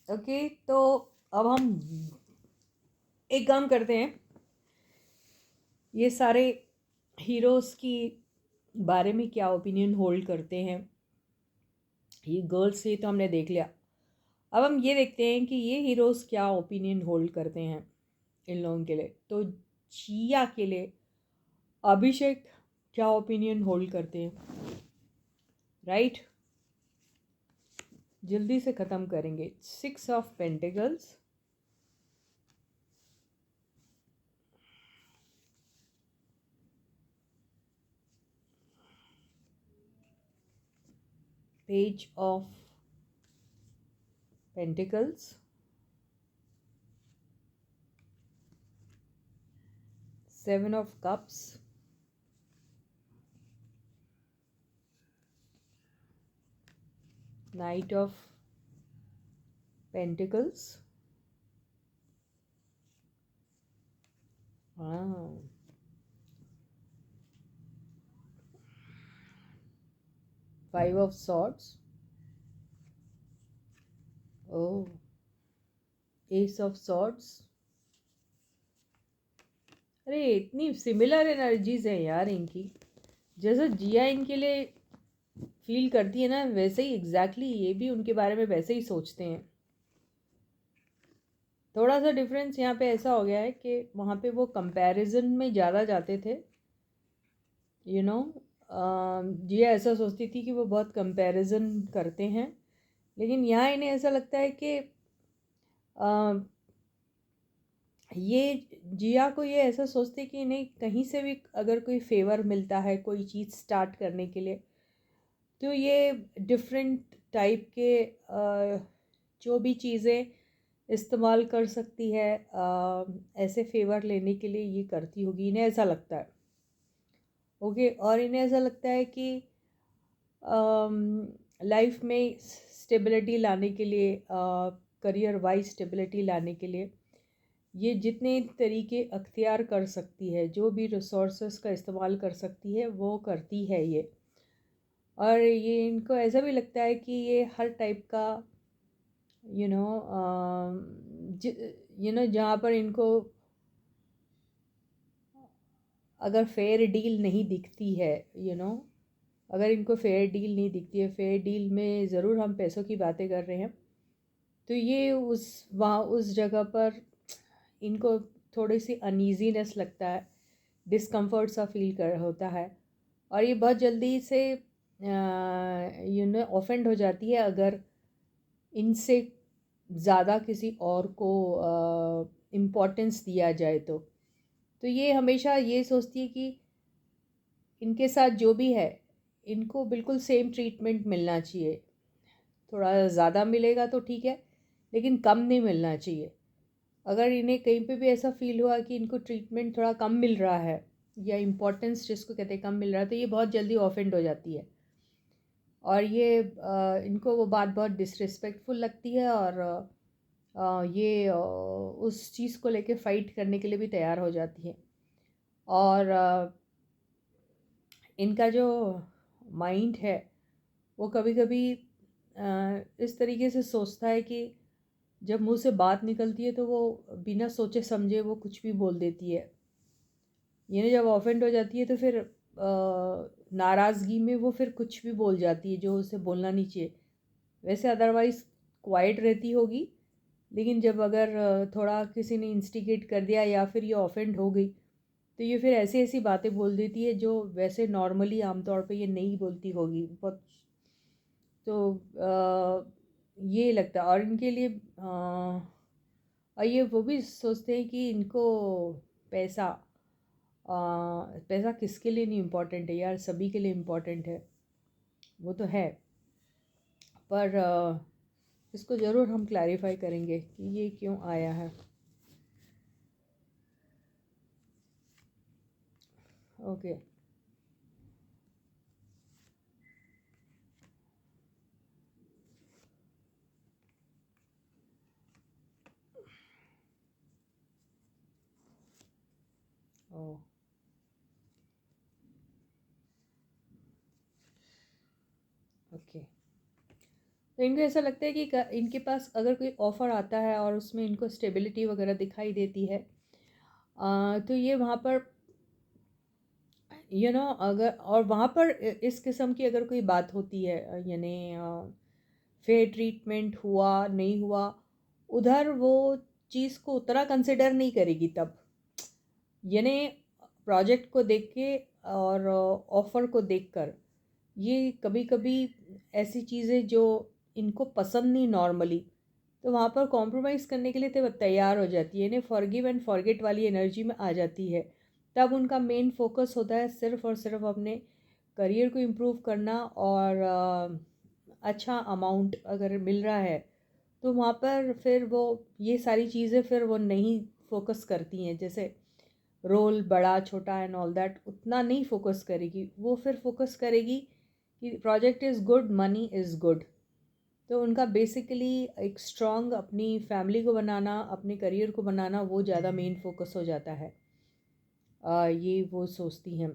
Okay, तो अब हम एक काम करते हैं। ये सारे हीरोज़ की बारे में क्या ओपिनियन होल्ड करते हैं, ये गर्ल्स से तो हमने देख लिया। अब हम ये देखते हैं कि ये हीरोज़ क्या ओपिनियन होल्ड करते हैं इन लोगों के लिए। तो जिया के लिए अभिषेक क्या ओपिनियन होल्ड करते हैं, राइट? जल्दी से ख़त्म करेंगे। 6 of pentacles, page of pentacles, 7 of cups, night of pentacles, हाँ, 5 of swords, oh, S of swords. अरे इतनी सिमिलर एनर्जीज है यार इनकी। जैसे जिया इनके लिए फील करती है ना, वैसे ही एग्जैक्टली ये भी उनके बारे में वैसे ही सोचते हैं। थोड़ा सा डिफरेंस यहाँ पे ऐसा हो गया है कि वहाँ पे वो कंपैरिजन में ज़्यादा जाते थे, यू नो। जिया ऐसा सोचती थी कि वो बहुत कंपैरिजन करते हैं, लेकिन यहाँ इन्हें ऐसा लगता है कि ये जिया को ये ऐसा सोचते कि इन्हें कहीं से भी अगर कोई फेवर मिलता है कोई चीज़ स्टार्ट करने के लिए, तो ये डिफरेंट टाइप के जो भी चीज़ें इस्तेमाल कर सकती है ऐसे फेवर लेने के लिए ये करती होगी, इन्हें ऐसा लगता है। ओके, और इन्हें ऐसा लगता है कि लाइफ में स्टेबिलिटी लाने के लिए, करियर वाइज स्टेबिलिटी लाने के लिए ये जितने तरीके अख्तियार कर सकती है, जो भी रिसोर्सेस का इस्तेमाल कर सकती है वो करती है ये। और ये इनको ऐसा भी लगता है कि ये हर टाइप का यू नो जहाँ पर इनको अगर फेयर डील नहीं दिखती है, अगर इनको फेयर डील नहीं दिखती है, फेयर डील में ज़रूर हम पैसों की बातें कर रहे हैं, तो ये वहाँ उस जगह पर इनको थोड़ी सी अनईजीनेस लगता है, डिस्कम्फर्ट सा फील कर होता है। और ये बहुत जल्दी से ऑफेंड हो जाती है अगर इनसे ज़्यादा किसी और को इम्पोर्टेंस दिया जाए। तो ये हमेशा ये सोचती है कि इनके साथ जो भी है इनको बिल्कुल सेम ट्रीटमेंट मिलना चाहिए। थोड़ा ज़्यादा मिलेगा तो ठीक है, लेकिन कम नहीं मिलना चाहिए। अगर इन्हें कहीं पे भी ऐसा फील हुआ कि इनको ट्रीटमेंट थोड़ा कम मिल रहा है या इम्पोर्टेंस जिसको कहते हैं कम मिल रहा है, तो ये बहुत जल्दी ऑफेंड हो जाती है। और ये इनको वो बात बहुत डिसरिस्पेक्टफुल लगती है, और ये उस चीज़ को लेके फ़ाइट करने के लिए भी तैयार हो जाती है। और इनका जो माइंड है वो कभी कभी इस तरीके से सोचता है कि जब मुंह से बात निकलती है तो वो बिना सोचे समझे वो कुछ भी बोल देती है। ये जब ऑफेंड हो जाती है तो फिर नाराज़गी में वो फिर कुछ भी बोल जाती है जो उसे बोलना नहीं चाहिए। वैसे अदरवाइज़ क्वाइट रहती होगी, लेकिन जब अगर थोड़ा किसी ने इंस्टिगेट कर दिया या फिर ये ऑफेंड हो गई, तो ये फिर ऐसी ऐसी बातें बोल देती है जो वैसे नॉर्मली आमतौर पे ये नहीं बोलती होगी बहुत। तो ये लगता है। और इनके लिए और ये वो भी सोचते हैं कि इनको पैसा पैसा किसके लिए नहीं इम्पोर्टेंट है यार, सभी के लिए इम्पोर्टेंट है, वो तो है। पर इसको ज़रूर हम क्लैरिफाई करेंगे कि ये क्यों आया है। ओके, ओ, ओके, तो इनको ऐसा लगता है कि इनके पास अगर कोई ऑफ़र आता है और उसमें इनको स्टेबिलिटी वगैरह दिखाई देती है, तो ये वहाँ पर अगर और वहाँ पर इस किस्म की अगर कोई बात होती है, यानी फेयर ट्रीटमेंट हुआ नहीं हुआ, उधर वो चीज़ को उतना कंसिडर नहीं करेगी तब, यानी प्रोजेक्ट को देख के और ऑफ़र को देखकर ये कभी कभी ऐसी चीज़ें जो इनको पसंद नहीं नॉर्मली, तो वहाँ पर कॉम्प्रोमाइज़ करने के लिए तो तैयार हो जाती है, यानी फॉरगिव एंड फॉरगेट वाली एनर्जी में आ जाती है। तब उनका मेन फोकस होता है सिर्फ़ और सिर्फ अपने करियर को इम्प्रूव करना, और अच्छा अमाउंट अगर मिल रहा है तो वहाँ पर फिर वो ये सारी चीज़ें फिर वो नहीं फोकस करती हैं, जैसे रोल बड़ा छोटा एंड ऑल दैट उतना नहीं फोकस करेगी, वो फिर फोकस करेगी कि project is good, money is good. तो उनका बेसिकली एक स्ट्रॉन्ग अपनी फैमिली को बनाना, अपने करियर को बनाना, वो ज़्यादा मेन फोकस हो जाता है। ये वो सोचती हैं,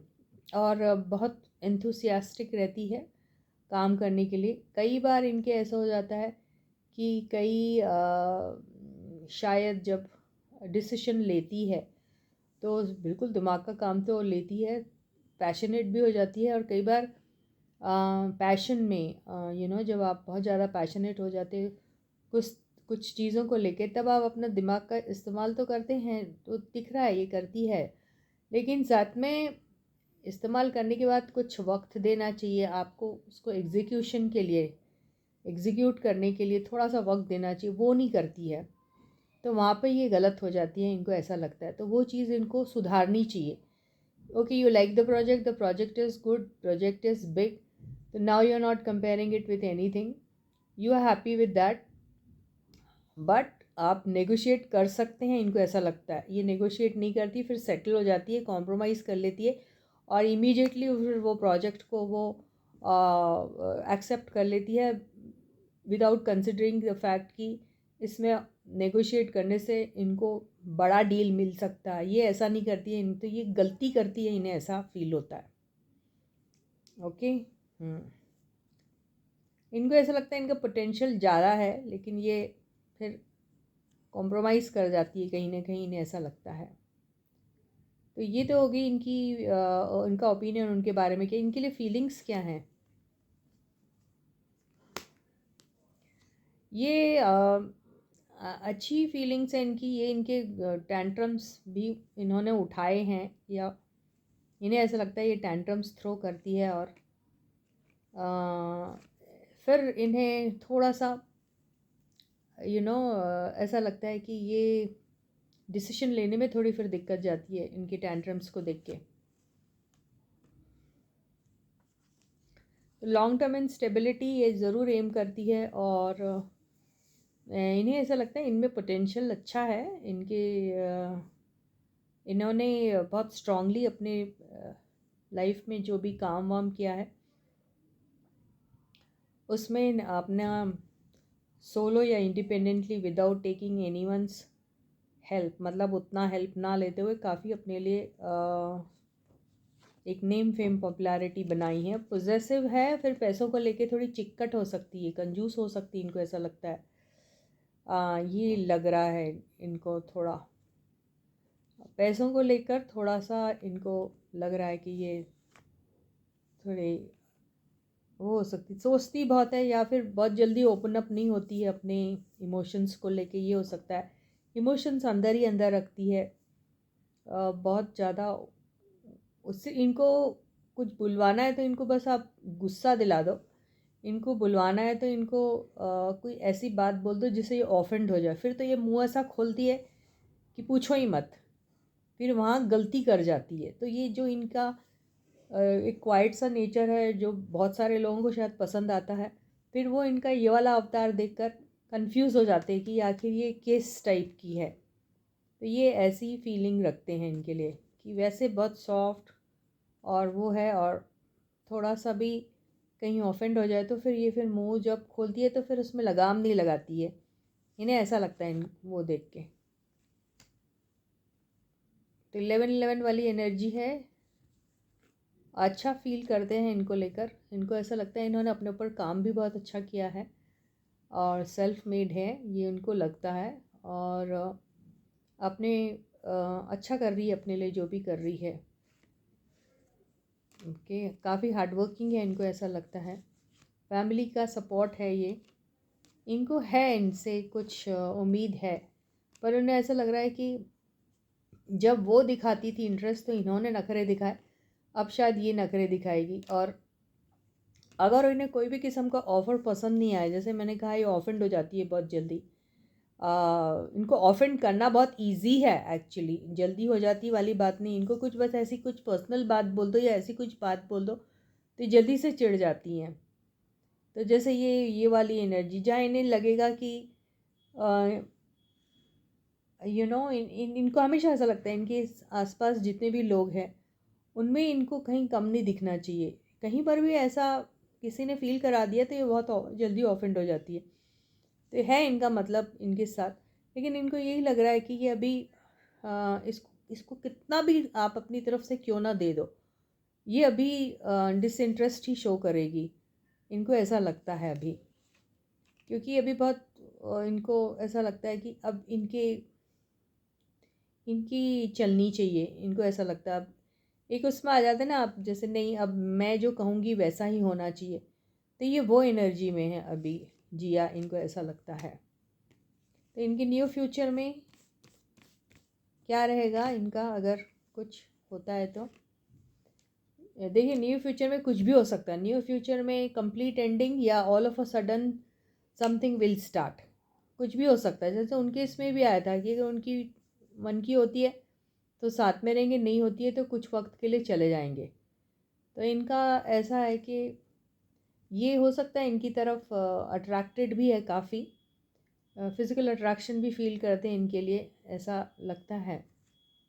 और बहुत एंथुसियास्टिक रहती है काम करने के लिए। कई बार इनके ऐसा हो जाता है कि शायद जब डिसीशन लेती है तो बिल्कुल दिमाग का काम तो लेती है, पैशनेट भी हो जाती है, और कई बार पैशन में जब आप बहुत ज़्यादा पैशनेट हो जाते हो कुछ कुछ चीज़ों को लेके, तब आप अपना दिमाग का इस्तेमाल तो करते हैं, तो दिख रहा है ये करती है, लेकिन साथ में इस्तेमाल करने के बाद कुछ वक्त देना चाहिए आपको, उसको एग्जीक्यूशन के लिए, एग्जीक्यूट करने के लिए थोड़ा सा वक्त देना चाहिए, वो नहीं करती है। तो वहाँ पे ये गलत हो जाती है, इनको ऐसा लगता है, तो वो चीज़ इनको सुधारनी चाहिए। Okay, you like the project is good, project is big, तो now you are not comparing it with anything, you are happy with that, but आप नेगोशिएट कर सकते हैं, इनको ऐसा लगता है। ये नेगोशिएट नहीं करती, फिर सेटल हो जाती है, कॉम्प्रोमाइज़ कर लेती है, और इमीडिएटली फिर वो प्रोजेक्ट को वो एक्सेप्ट कर लेती है विदाउट कंसिडरिंग द फैक्ट कि इसमें नेगोशिएट करने से इनको बड़ा डील मिल सकता है। ये ऐसा नहीं करती है, तो ये गलती करती है, इन्हें ऐसा फील होता है। ओके। इनको ऐसा लगता है इनका पोटेंशियल ज़्यादा है, लेकिन ये फिर कॉम्प्रोमाइज़ कर जाती है कहीं ना कहीं, इन्हें ऐसा लगता है। तो ये तो होगी इनकी इनका ओपिनियन उनके बारे में, कि इनके लिए फीलिंग्स क्या हैं। ये अच्छी फीलिंग्स हैं इनकी, ये इनके टैंट्रम्स भी इन्होंने उठाए हैं, या इन्हें ऐसा लगता है ये टैंट्रम्स थ्रो करती है, और फिर इन्हें थोड़ा सा ऐसा लगता है कि ये डिसीजन लेने में थोड़ी फिर दिक्कत जाती है इनके टैंट्रम्स को देख के। लॉन्ग टर्म एंड स्टेबिलिटी ये ज़रूर एम करती है, और इन्हें ऐसा लगता है इनमें पोटेंशियल अच्छा है, इन्होंने बहुत स्ट्रांगली अपने लाइफ में जो भी काम वाम किया है उसमें अपना सोलो या independently without taking anyone's help, मतलब उतना हेल्प ना लेते हुए काफ़ी अपने लिए एक नेम फेम पॉपुलैरिटी बनाई है। पोजेसिव है, फिर पैसों को लेके थोड़ी चिक्कट हो सकती है, कंजूस हो सकती है, इनको ऐसा लगता है। ये लग रहा है इनको, थोड़ा पैसों को लेकर थोड़ा सा इनको लग रहा है कि ये थोड़ी वो हो सकती, सोचती बहुत है, या फिर बहुत जल्दी ओपन अप नहीं होती है अपने इमोशंस को लेके, ये हो सकता है। इमोशंस अंदर ही अंदर रखती है बहुत ज़्यादा, उससे इनको कुछ बुलवाना है तो इनको बस आप गुस्सा दिला दो, इनको बुलवाना है तो इनको कोई ऐसी बात बोल दो जिससे ये ऑफेंड हो जाए, फिर तो ये मुंह ऐसा खोलती है कि पूछो ही मत, फिर वहाँ गलती कर जाती है। तो ये जो इनका एक क्वाइट सा नेचर है जो बहुत सारे लोगों को शायद पसंद आता है, फिर वो इनका ये वाला अवतार देखकर कंफ्यूज हो जाते हैं कि आखिर ये किस टाइप की है। तो ये ऐसी फीलिंग रखते हैं इनके लिए कि वैसे बहुत सॉफ्ट और वो है, और थोड़ा सा भी कहीं ऑफेंड हो जाए तो फिर ये फिर मुंह जब खोलती है तो फिर उसमें लगाम नहीं लगाती है, इन्हें ऐसा लगता है वो देख के। तो 11-11 वाली एनर्जी है, अच्छा फील करते हैं इनको लेकर, इनको ऐसा लगता है इन्होंने अपने ऊपर काम भी बहुत अच्छा किया है, और सेल्फ मेड है ये उनको लगता है, और अपने अच्छा कर रही है अपने लिए जो भी कर रही है। ओके, काफ़ी हार्ड वर्किंग है, इनको ऐसा लगता है। फैमिली का सपोर्ट है ये, इनको है, इनसे कुछ उम्मीद है, पर उन्हें ऐसा लग रहा है कि जब वो दिखाती थी इंटरेस्ट तो इन्होंने नखरे दिखाए, अब शायद ये नखरे दिखाएगी। और अगर इन्हें कोई भी किस्म का ऑफ़र पसंद नहीं आया, जैसे मैंने कहा ये ऑफेंड हो जाती है बहुत जल्दी। इनको ऑफेंड करना बहुत इजी है एक्चुअली, जल्दी हो जाती वाली बात नहीं। इनको कुछ बस ऐसी कुछ पर्सनल बात बोल दो या ऐसी कुछ बात बोल दो तो ये जल्दी से चिढ़ जाती हैं। तो जैसे ये वाली एनर्जी जहाँ इन्हें लगेगा कि इनको हमेशा ऐसा लगता है इनके आसपास जितने भी लोग हैं उनमें इनको कहीं कम नहीं दिखना चाहिए। कहीं पर भी ऐसा किसी ने फील करा दिया तो ये बहुत जल्दी ऑफेंड हो जाती है। तो है इनका मतलब इनके साथ, लेकिन इनको यही लग रहा है कि ये अभी इसको कितना भी आप अपनी तरफ से क्यों ना दे दो, ये अभी डिसइंटरेस्ट ही शो करेगी। इनको ऐसा लगता है अभी, क्योंकि अभी बहुत इनको ऐसा लगता है कि अब इनकी चलनी चाहिए। इनको ऐसा लगता है अब एक उसमें आ जाते हैं ना आप, जैसे नहीं अब मैं जो कहूँगी वैसा ही होना चाहिए, तो ये वो एनर्जी में है अभी जिया, इनको ऐसा लगता है। तो इनके न्यू फ्यूचर में क्या रहेगा इनका, अगर कुछ होता है तो देखिए न्यू फ्यूचर में कुछ भी हो सकता है। न्यू फ्यूचर में कंप्लीट एंडिंग या all of a sudden something will start, कुछ भी हो सकता है। जैसे उनके इसमें भी आया था कि अगर उनकी मन की होती है तो साथ में रहेंगे, नहीं होती है तो कुछ वक्त के लिए चले जाएंगे। तो इनका ऐसा है कि ये हो सकता है इनकी तरफ अट्रैक्टेड भी है, काफ़ी फ़िज़िकल अट्रैक्शन भी फील करते हैं इनके लिए, ऐसा लगता है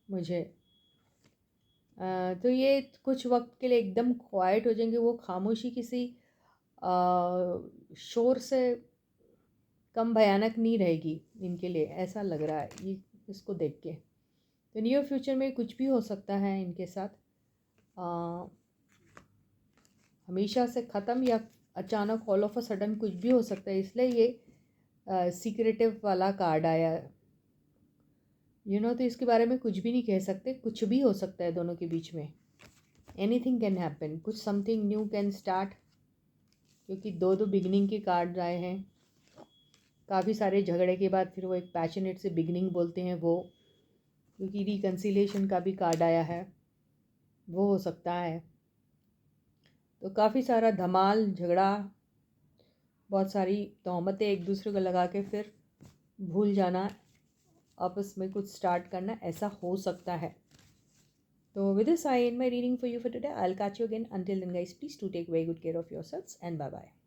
मुझे। तो ये कुछ वक्त के लिए एकदम क्वाइट हो जाएंगे, वो खामोशी किसी शोर से कम भयानक नहीं रहेगी इनके लिए, ऐसा लग रहा है ये इसको देख के। तो नियर फ्यूचर में कुछ भी हो सकता है इनके साथ, हमेशा से ख़त्म या अचानक ऑल ऑफ अ सडन कुछ भी हो सकता है। इसलिए ये सीक्रेटिव वाला कार्ड आया, तो इसके बारे में कुछ भी नहीं कह सकते, कुछ भी हो सकता है दोनों के बीच में। एनीथिंग कैन हैपन, कुछ समथिंग न्यू कैन स्टार्ट, क्योंकि दो बिगनिंग के कार्ड आए हैं। काफ़ी सारे झगड़े के बाद फिर वो एक पैशनेट से बिगनिंग बोलते हैं वो, क्योंकि रिकन्सिलेशन का भी कार्ड आया है, वो हो सकता है। तो काफ़ी सारा धमाल झगड़ा, बहुत सारी तोहमतें एक दूसरे को लगा के फिर भूल जाना, आपस में कुछ स्टार्ट करना, ऐसा हो सकता है। So with this I end my reading for you for today. I'll catch you again. Until then guys, please do take very good care of yourselves and bye bye.